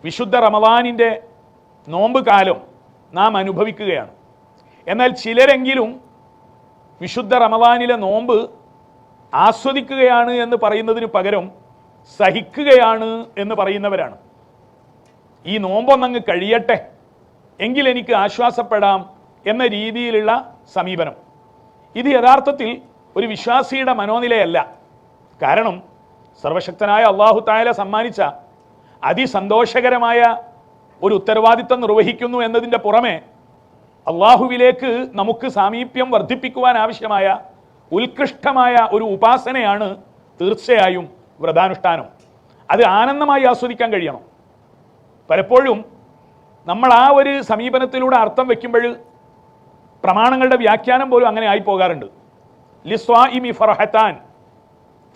വിശുദ്ധ റമദാനിൻ്റെ നോമ്പ് കാലം നാം അനുഭവിക്കുകയാണ്. എന്നാൽ ചിലരെങ്കിലും വിശുദ്ധ റമദാനിലെ നോമ്പ് ആസ്വദിക്കുകയാണ് എന്ന് പറയുന്നതിന് പകരം സഹിക്കുകയാണ് എന്ന് പറയുന്നവരാണ്. ഈ നോമ്പൊന്നങ്ങ് കഴിയട്ടെ എങ്കിൽ എനിക്ക് ആശ്വാസപ്പെടാം എന്ന രീതിയിലുള്ള സമീപനം. ഇത് യഥാർത്ഥത്തിൽ ഒരു വിശ്വാസിയുടെ മനോനിലയല്ല. കാരണം സർവശക്തനായ അള്ളാഹു തആല സമ്മാനിച്ച അതിസന്തോഷകരമായ ഒരു ഉത്തരവാദിത്വം നിർവഹിക്കുന്നു എന്നതിൻ്റെ പുറമെ അള്ളാഹുവിലേക്ക് നമുക്ക് സാമീപ്യം വർദ്ധിപ്പിക്കുവാൻ ആവശ്യമായ ഉത്കൃഷ്ടമായ ഒരു ഉപാസനയാണ് തീർച്ചയായും വ്രതാനുഷ്ഠാനം. അത് ആനന്ദമായി ആസ്വദിക്കാൻ കഴിയണം. പലപ്പോഴും നമ്മൾ ആ ഒരു സമീപനത്തിലൂടെ അർത്ഥം വയ്ക്കുമ്പോൾ പ്രമാണങ്ങളുടെ വ്യാഖ്യാനം പോലും അങ്ങനെ ആയി പോകാറുണ്ട്. ലിസ്വാഇമി ഫർഹത്താൻ,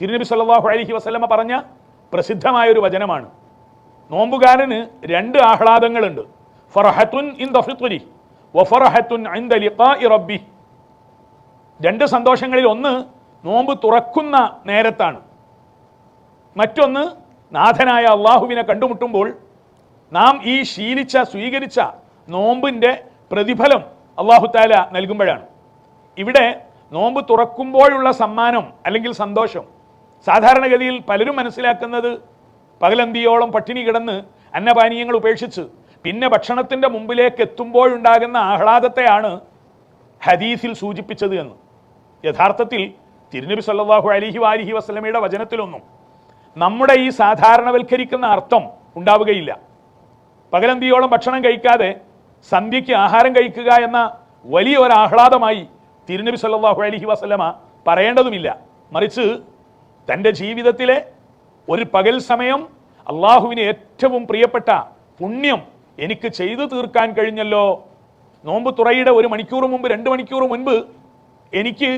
തിരുനബി സല്ലല്ലാഹു അലൈഹി വസല്ലമ പറഞ്ഞ പ്രസിദ്ധമായൊരു വചനമാണ്. നോമ്പുകാരന് രണ്ട് ആഹ്ലാദങ്ങളുണ്ട്. ഫർഹത്തുൻ ഇൻദ ഫിത്രി വഫർഹത്തുൻ ഇൻദ ലിഖാഇ റബ്ബി. രണ്ട് സന്തോഷങ്ങളിൽ ഒന്ന് നോമ്പ് തുറക്കുന്ന നേരത്താണ്, മറ്റൊന്ന് നാഥനായ അള്ളാഹുവിനെ കണ്ടുമുട്ടുമ്പോൾ നാം ഈ സ്വീകരിച്ച നോമ്പിൻ്റെ പ്രതിഫലം അള്ളാഹു തആല നൽകുമ്പോഴാണ്. ഇവിടെ നോമ്പ് തുറക്കുമ്പോഴുള്ള സമ്മാനം അല്ലെങ്കിൽ സന്തോഷം സാധാരണഗതിയിൽ പലരും മനസ്സിലാക്കുന്നത് പകലന്തിയോളം പട്ടിണി കിടന്ന് അന്നപാനീയങ്ങൾ ഉപേക്ഷിച്ച് പിന്നെ ഭക്ഷണത്തിൻ്റെ മുമ്പിലേക്ക് എത്തുമ്പോഴുണ്ടാകുന്ന ആഹ്ലാദത്തെയാണ് ഹദീസിൽ സൂചിപ്പിച്ചത് എന്ന്. യഥാർത്ഥത്തിൽ തിരുനബി സല്ലല്ലാഹു അലൈഹി വസല്ലമയുടെ വചനത്തിലൊന്നും നമ്മുടെ ഈ സാധാരണവൽക്കരിക്കുന്ന അർത്ഥം ഉണ്ടാവുകയില്ല. പകലന്തിയോളം ഭക്ഷണം കഴിക്കാതെ സന്ധ്യയ്ക്ക് ആഹാരം കഴിക്കുക എന്ന വലിയ ഒരു ആഹ്ലാദമായി തിരുനബി സല്ലല്ലാഹു അലൈഹി വസല്ലമ പറയേണ്ടതുമില്ല. മറിച്ച് തൻ്റെ ജീവിതത്തിലെ ഒരു പകൽ സമയം അള്ളാഹുവിന് ഏറ്റവും പ്രിയപ്പെട്ട പുണ്യം എനിക്ക് ചെയ്തു തീർക്കാൻ കഴിഞ്ഞല്ലോ. നോമ്പ് തുറയുടെ 1 മണിക്കൂർ മുമ്പ് 2 മണിക്കൂർ മുൻപ് എനിക്ക്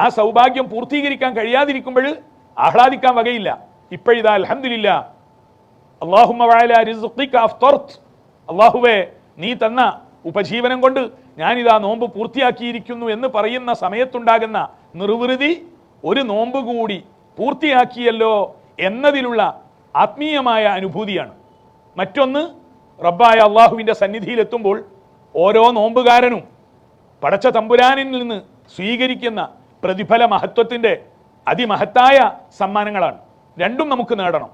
ആ സൗഭാഗ്യം പൂർത്തീകരിക്കാൻ കഴിയാതിരിക്കുമ്പോൾ ആഹ്ലാദിക്കാൻ വകയില്ല. ഇപ്പോഴിതാ അൽഹംദുലില്ലാ അല്ലാഹുമ്മ വഅലാ റിസ്ഖിക അഫ്തർത്, അള്ളാഹുവേ നീ തന്ന ഉപജീവനം കൊണ്ട് ഞാനിതാ നോമ്പ് പൂർത്തിയാക്കിയിരിക്കുന്നു എന്ന് പറയുന്ന സമയത്തുണ്ടാകുന്ന നിർവൃതി ഒരു നോമ്പ് കൂടി പൂർത്തിയാക്കിയല്ലോ എന്നതിലുള്ള ആത്മീയമായ അനുഭൂതിയാണ്. മറ്റൊന്ന് റബ്ബായ അള്ളാഹുവിൻ്റെ സന്നിധിയിലെത്തുമ്പോൾ ഓരോ നോമ്പുകാരനും പടച്ച തമ്പുരാനിൽ നിന്ന് സ്വീകരിക്കുന്ന പ്രതിഫല മഹത്വത്തിൻ്റെ അതിമഹത്തായ സമ്മാനങ്ങളാണ്. രണ്ടും നമുക്ക് നേടണം.